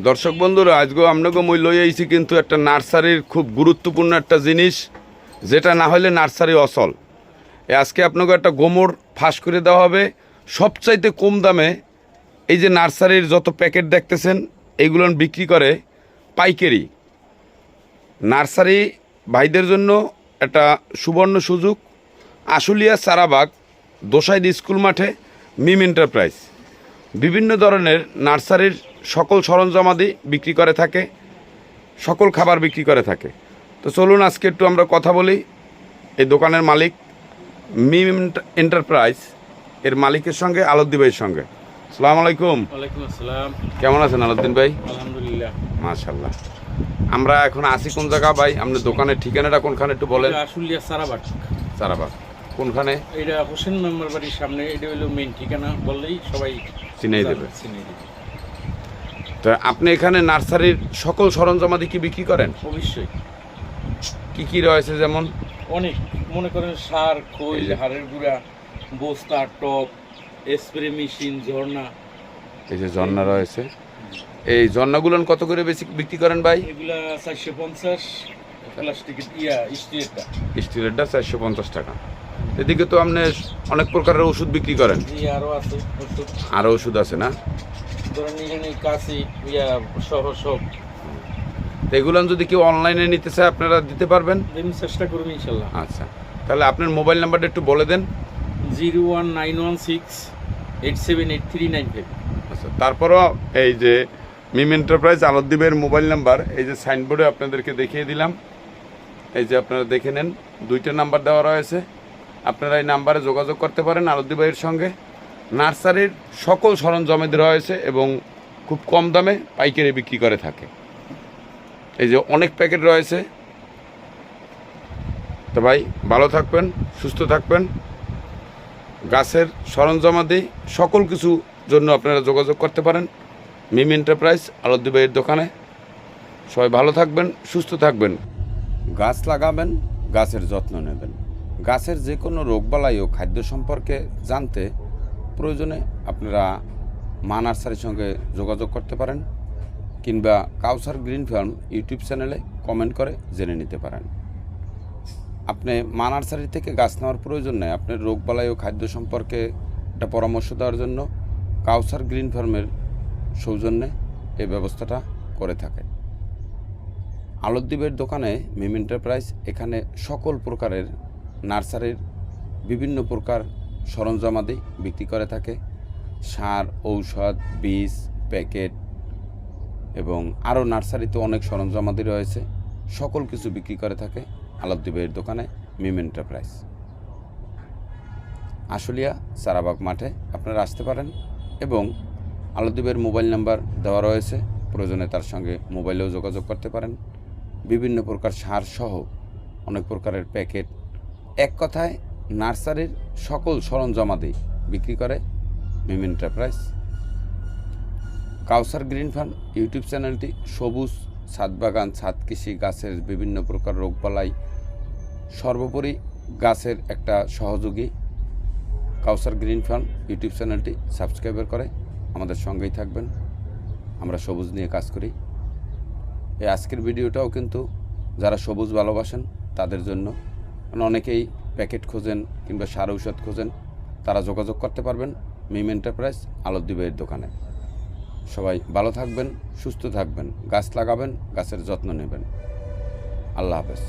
দর্শক বন্ধুরা, আজকে আপনাকে মই লই আইছি কিন্তু একটা নার্সারির খুব গুরুত্বপূর্ণ একটা জিনিস, যেটা না হলে নার্সারি অচল। আজকে আপনাকে একটা গোমর ফাঁস করে দেওয়া হবে সবচাইতে কম দামে। এই যে নার্সারির যত প্যাকেট দেখতেছেন এইগুলো বিক্রি করে পাইকারি। নার্সারি ভাইদের জন্য একটা সুবর্ণ সুযোগ। আশুলিয়া চারাবাগ দোসাইদ স্কুল মাঠে মিম এন্টারপ্রাইজ বিভিন্ন ধরনের নার্সারির সকল সরঞ্জামাদি বিক্রি করে থাকে, সকল খাবার বিক্রি করে থাকে। তো চলুন আজকে একটু আমরা কথা বলি এই দোকানের মালিক মিম এন্টারপ্রাইজ এর মালিকের সঙ্গে, আলদ্দি ভাইয়ের সঙ্গে। আসসালামু আলাইকুম। ওয়ালাইকুম আসসালাম। কেমন আছেন আলদ্দিন ভাই? আলহামদুলিল্লাহ, মাশাআল্লাহ। আমরা এখন আছি কোন জায়গা ভাই? আপনার দোকানের ঠিকানাটা কোনখানে একটু বলেন। আশুলিয়া চারাবাগ। চারাবাগ কোনখানে? এটা হোসেন মেম্বার বাড়ির সামনে। এটা হলো মেইন ঠিকানা, বললেই সবাই চিনাই দেবে। তো আপনি এখানে নার্সারির সকল সরঞ্জামাদি কি বিক্রি করেন? অবশ্যই। কি কি রয়েছে? যেমন অনেক, মনে করেন সার, খৈল, হাড়ের গুঁড়া, বস্তা, টপ, স্প্রে মেশিন, ঝর্ণা। এই যে ঝর্ণা রয়েছে, এই ঝর্ণাগুলো কত করে বেশি বিক্রি করেন ভাই? এগুলা 450, প্লাস্টিকের স্টিলেরটা 450 টাকা। এদিকে তো আপনি অনেক প্রকারের ওষুধ বিক্রি করেন। আরও আছে ওষুধ। আরও ওষুধ আছে না? ধরেন এখানে কাশি সহ সব। এগুলো যদি কেউ অনলাইনে নিতে চায় আপনারা দিতে পারবেন? চেষ্টা করুন ইনশাল্লাহ। আচ্ছা, তাহলে আপনার মোবাইল নাম্বারটা একটু বলে দেন। 01916878395। আচ্ছা, তারপরও এই যে মিম এন্টারপ্রাইজ আলদ্দিবের মোবাইল নাম্বার এই যে সাইনবোর্ডে আপনাদেরকে দেখিয়ে দিলাম। এই যে আপনারা দেখে নেন, 2টা নাম্বার দেওয়া রয়েছে। আপনারা এই নাম্বারে যোগাযোগ করতে পারেন আলদ্দি ভাইয়ের সঙ্গে। নার্সারির সকল সরঞ্জামাদি রয়েছে এবং খুব কম দামে পাইকারি বিক্রি করে থাকে। এই যে অনেক প্যাকেট রয়েছে। তো ভাই ভালো থাকবেন, সুস্থ থাকবেন। গাছের সরঞ্জামাদি সকল কিছু জন্য আপনারা যোগাযোগ করতে পারেন মিম এন্টারপ্রাইজ আলদ্দি ভাইয়ের দোকানে। সবাই ভালো থাকবেন, সুস্থ থাকবেন। গাছ লাগাবেন, গাছের যত্ন নেবেন। গাছের যে কোনো রোগবালাই ও খাদ্য সম্পর্কে জানতে প্রয়োজনে আপনারা মা নার্সারির সঙ্গে যোগাযোগ করতে পারেন, কিংবা কাউসার গ্রিন ফার্ম ইউটিউব চ্যানেলে কমেন্ট করে জেনে নিতে পারেন। আপনি মা নার্সারি থেকে গাছ নেওয়ার প্রয়োজন নেই। আপনার রোগবালাই ও খাদ্য সম্পর্কে একটা পরামর্শ দেওয়ার জন্য কাউসার গ্রিন ফার্মের সৌজন্যে এই ব্যবস্থাটা করে থাকে। আলদ্দিবের দোকানে মিম এন্টারপ্রাইজ এখানে সকল প্রকারের নার্সারির বিভিন্ন প্রকার সরঞ্জামাদি বিক্রি করে থাকে। সার, ঔষধ, বীজ, প্যাকেট এবং আরও নার্সারিতে অনেক সরঞ্জামাদি রয়েছে। সকল কিছু বিক্রি করে থাকে আলদ্দিবের দোকানে মিম এন্টারপ্রাইজ। আশুলিয়া চারাবাগ মাঠে আপনারা আসতে পারেন এবং আলদ্দিবের মোবাইল নাম্বার দেওয়া রয়েছে। প্রয়োজনে তার সঙ্গে মোবাইলেও যোগাযোগ করতে পারেন। বিভিন্ন প্রকার সার সহ অনেক প্রকারের প্যাকেট, এক কথায় নার্সারির সকল সরঞ্জামাদি বিক্রি করে মিম এন্টারপ্রাইজ। কাউসার গ্রিন ফার্ম ইউটিউব চ্যানেলটি সবুজ ছাদ বাগান, ছাদ কৃষি, গাছের বিভিন্ন প্রকার রোগবালাই, সর্বোপরি গাছের একটা সহযোগী। কাউসার গ্রিন ফার্ম ইউটিউব চ্যানেলটি সাবস্ক্রাইব করে আমাদের সঙ্গেই থাকবেন। আমরা সবুজ নিয়ে কাজ করি। এই আজকের ভিডিওটাও কিন্তু যারা সবুজ ভালোবাসেন তাদের জন্য। অনেকেই প্যাকেট খোঁজেন কিংবা সার ঔষধ খোঁজেন, তারা যোগাযোগ করতে পারবেন মিম এন্টারপ্রাইজ আলদ্দি ভাইয়ের দোকানে। সবাই ভালো থাকবেন, সুস্থ থাকবেন, গাছ লাগাবেন, গাছের যত্ন নেবেন। আল্লাহ হাফেজ।